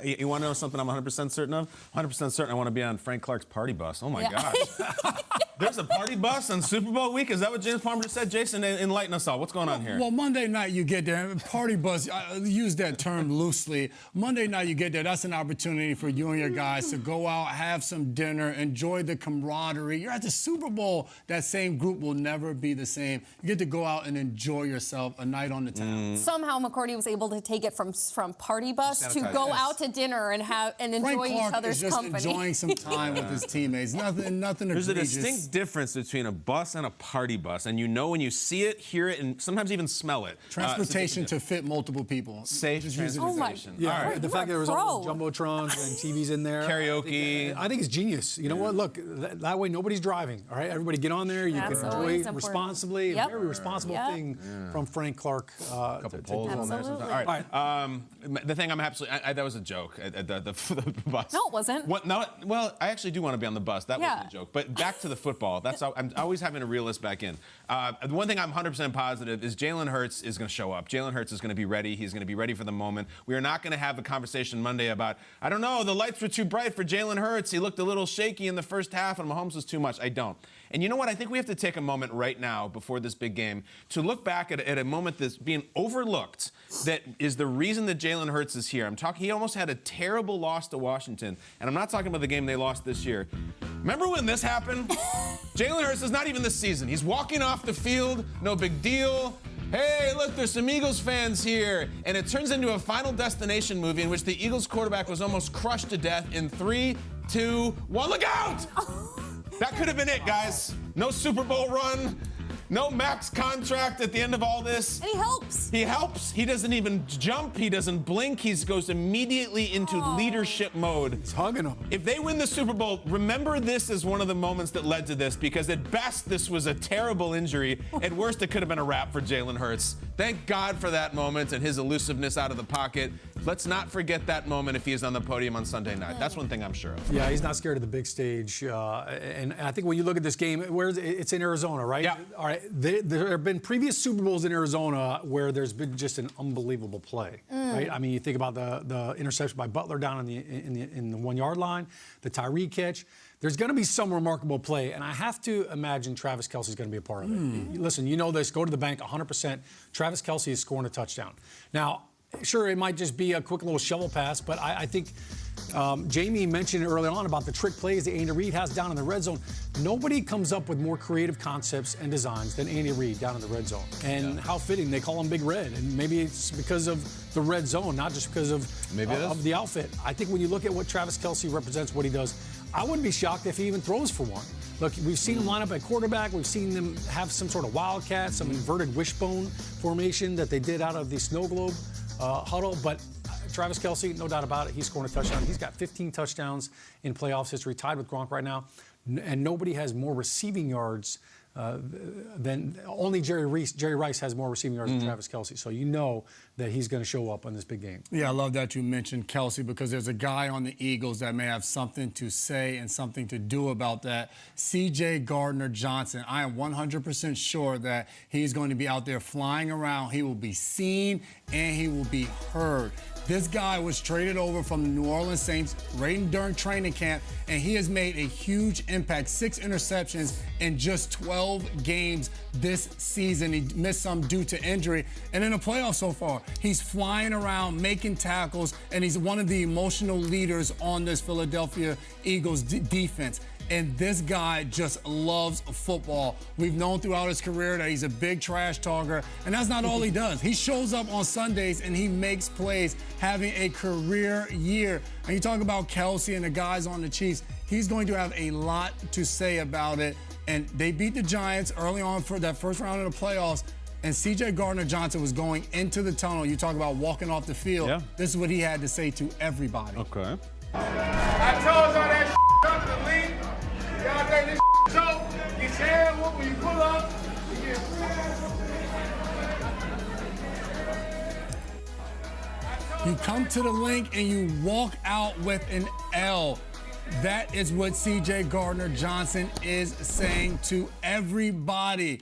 You want to know something I'm 100% certain of? 100% certain I want to be on Frank Clark's party bus. Oh, my gosh. There's a party bus on Super Bowl week? Is that what James Palmer just said? Jason, enlighten us all. What's going on here? Well, Monday night you get there. Party bus, I use that term loosely. Monday night you get there. That's an opportunity for you and your guys to go out, have some dinner, enjoy the camaraderie. You're at the Super Bowl. That same group will never be the same. You get to go out and enjoy yourself a night on the town. Somehow McCourty was able to take it from party bus to go out to dinner and enjoy each other's company. Just enjoying some time with his teammates. Nothing There's egregious. a distinct difference between a bus and a party bus, and you know when you see it, hear it, and sometimes even smell it. Transportation to fit multiple people. Safe transportation. Yeah, all right. the fact that there was all jumbotrons and TVs in there. Karaoke. I think it's genius. You know what? Look, that way nobody's driving. All right, everybody get on there. You can enjoy responsibly. A very responsible thing from Frank Clark. A couple polls on there. All right. The thing I'm absolutely that was a joke at the bus. No, it wasn't. Well, I actually do want to be on the bus. That wasn't a joke. But back to the football. I'm always having to reel this back in. The one thing I'm 100% positive is Jalen Hurts is going to show up. Jalen Hurts is going to be ready. He's going to be ready for the moment. We are not going to have a conversation Monday about, I don't know, the lights were too bright for Jalen Hurts. He looked a little shaky in the first half, and Mahomes was too much. I don't. And you know what? I think we have to take a moment right now before this big game to look back at a moment that's being overlooked that is the reason that Jalen Hurts is here. He almost had a terrible loss to Washington, and I'm not talking about the game they lost this year. Remember when this happened? Jalen Hurts is not even this season. He's walking off the field, no big deal. Hey, look, there's some Eagles fans here. And it turns into a Final Destination movie in which the Eagles quarterback was almost crushed to death in 3, 2, 1, look out! That could have been it, guys. No Super Bowl run. No max contract at the end of all this. And he helps. He helps. He doesn't even jump. He doesn't blink. He goes immediately into leadership mode. He's hugging him. If they win the Super Bowl, remember this as one of the moments that led to this, because at best this was a terrible injury. At worst, it could have been a wrap for Jalen Hurts. Thank God for that moment and his elusiveness out of the pocket. Let's not forget that moment if he is on the podium on Sunday night. That's one thing I'm sure of. Yeah, he's not scared of the big stage. And I think when you look at this game, it's in Arizona, right? Yeah. All right. There have been previous Super Bowls in Arizona where there's been just an unbelievable play, right? I mean, you think about the interception by Butler down in the 1 yard line, the Tyree catch. There's going to be some remarkable play, and I have to imagine Travis Kelce is going to be a part of it. Listen, you know this. Go to the bank 100%. Travis Kelce is scoring a touchdown. Now, sure, it might just be a quick little shovel pass, but I think Jamie mentioned early on about the trick plays that Andy Reid has down in the red zone. Nobody comes up with more creative concepts and designs than Andy Reid down in the red zone. And how fitting, they call him Big Red. And maybe it's because of the red zone, not just because of the outfit. I think when you look at what Travis Kelce represents, what he does, I wouldn't be shocked if he even throws for one. Look, we've seen him line up at quarterback. We've seen them have some sort of wildcat, some inverted wishbone formation that they did out of the snow globe huddle. But Travis Kelce, no doubt about it, he's scoring a touchdown. He's got 15 touchdowns in playoffs history, tied with Gronk right now. And nobody has more receiving yards than only Jerry Rice has more receiving yards than Travis Kelce. So you know that he's going to show up on this big game. Yeah, I love that you mentioned Kelce, because there's a guy on the Eagles that may have something to say and something to do about that. C.J. Gardner-Johnson. I am 100% sure that he's going to be out there flying around. He will be seen and he will be heard. This guy was traded over from the New Orleans Saints right during training camp, and he has made a huge impact. 6 interceptions in just 12 games this season. He missed some due to injury. And in the playoffs so far, he's flying around, making tackles, and he's one of the emotional leaders on this Philadelphia Eagles defense. And this guy just loves football. We've known throughout his career that he's a big trash talker, and that's not all he does. He shows up on Sundays and he makes plays, having a career year. And you talk about Kelce and the guys on the Chiefs, he's going to have a lot to say about it. And they beat the Giants early on for that first round of the playoffs, and C.J. Gardner-Johnson was going into the tunnel. You talk about walking off the field. Yeah. This is what he had to say to everybody. Okay. I told y'all that up to the league. Y'all think this joke. Get your hand whooped when you pull up. You come to the link and you walk out with an L. That is what C.J. Gardner-Johnson is saying to everybody.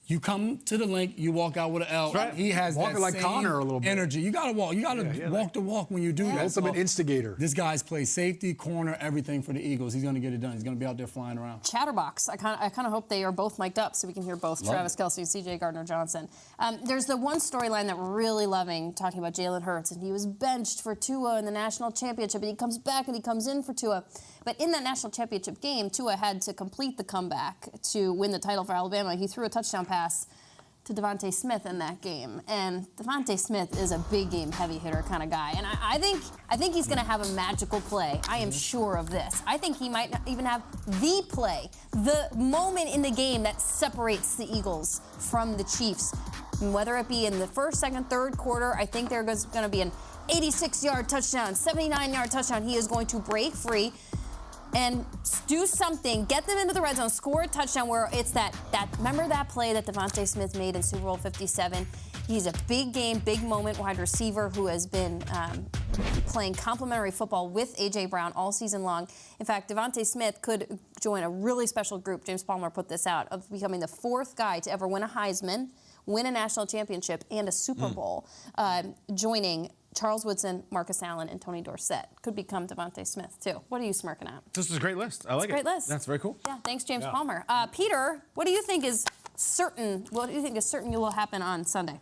You come to the link, you walk out with an L. Right. He has Walking that like same Connor a little bit. energy. You got to walk. You got to walk the walk when you do that. Ultimate instigator. This guy's plays safety, corner, everything for the Eagles. He's going to get it done. He's going to be out there flying around. Chatterbox. I kind of hope they are both mic'd up so we can hear both Travis Kelce and C.J. Gardner-Johnson. There's the one storyline that we're really loving, talking about Jalen Hurts, and he was benched for Tua in the national championship, and he comes back and he comes in for Tua. But in that national championship game, Tua had to complete the comeback to win the title for Alabama. He threw a touchdown pass to Devontae Smith in that game. And Devontae Smith is a big game heavy hitter kind of guy. And I think he's going to have a magical play. I am sure of this. I think he might not even have the play, the moment in the game that separates the Eagles from the Chiefs. And whether it be in the first, second, third quarter, I think there's going to be an 86-yard touchdown, 79-yard touchdown. He is going to break free and do something, get them into the red zone, score a touchdown where it's that remember that play that Devontae Smith made in Super Bowl 57? He's a big game, big moment wide receiver who has been playing complimentary football with A.J. Brown all season long. In fact, Devontae Smith could join a really special group, James Palmer put this out, of becoming the fourth guy to ever win a Heisman, win a national championship, and a Super Bowl, joining Charles Woodson, Marcus Allen, and Tony Dorsett. Could become Devontae Smith, too. What are you smirking at? This is a great list. I like it. Great list. That's very cool. Yeah, thanks, James Palmer. Peter, what do you think is certain? What do you think is certain will happen on Sunday?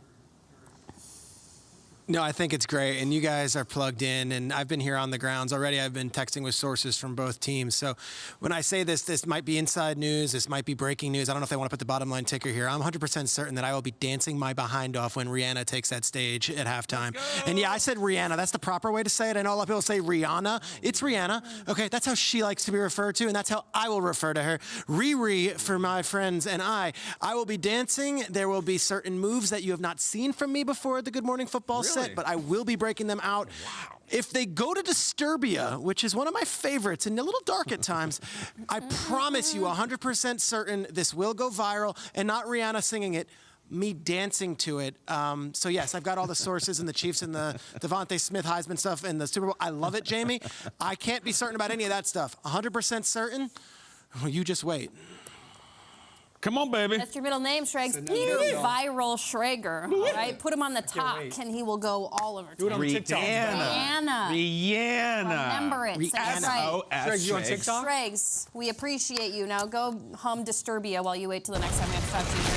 No, I think it's great, and you guys are plugged in, and I've been here on the grounds already. I've been texting with sources from both teams. So when I say this might be inside news, this might be breaking news. I don't know if they want to put the bottom line ticker here. I'm 100% certain that I will be dancing my behind off when Rihanna takes that stage at halftime. And yeah, I said Rihanna. That's the proper way to say it. I know a lot of people say Rihanna. It's Rihanna. Okay, that's how she likes to be referred to, and that's how I will refer to her. Riri for my friends and I will be dancing. There will be certain moves that you have not seen from me before at the Good Morning Football set, but I will be breaking them out. Wow. If they go to Disturbia, which is one of my favorites and a little dark at times, I promise you 100% certain this will go viral, and not Rihanna singing it, me dancing to it. So yes, I've got all the sources and the Chiefs and the Devontae Smith Heisman stuff and the Super Bowl. I love it, Jamie. I can't be certain about any of that stuff. 100% certain, well, you just wait. Come on, baby. That's your middle name, Shregs. Viral Schrager. All right, put him on the top, and he will go all over. Do it on TikTok. Rihanna. Remember it. That's right. Shregs, you on TikTok? Shregs, we appreciate you. Now go hum Disturbia while you wait till the next time we have to talk to you.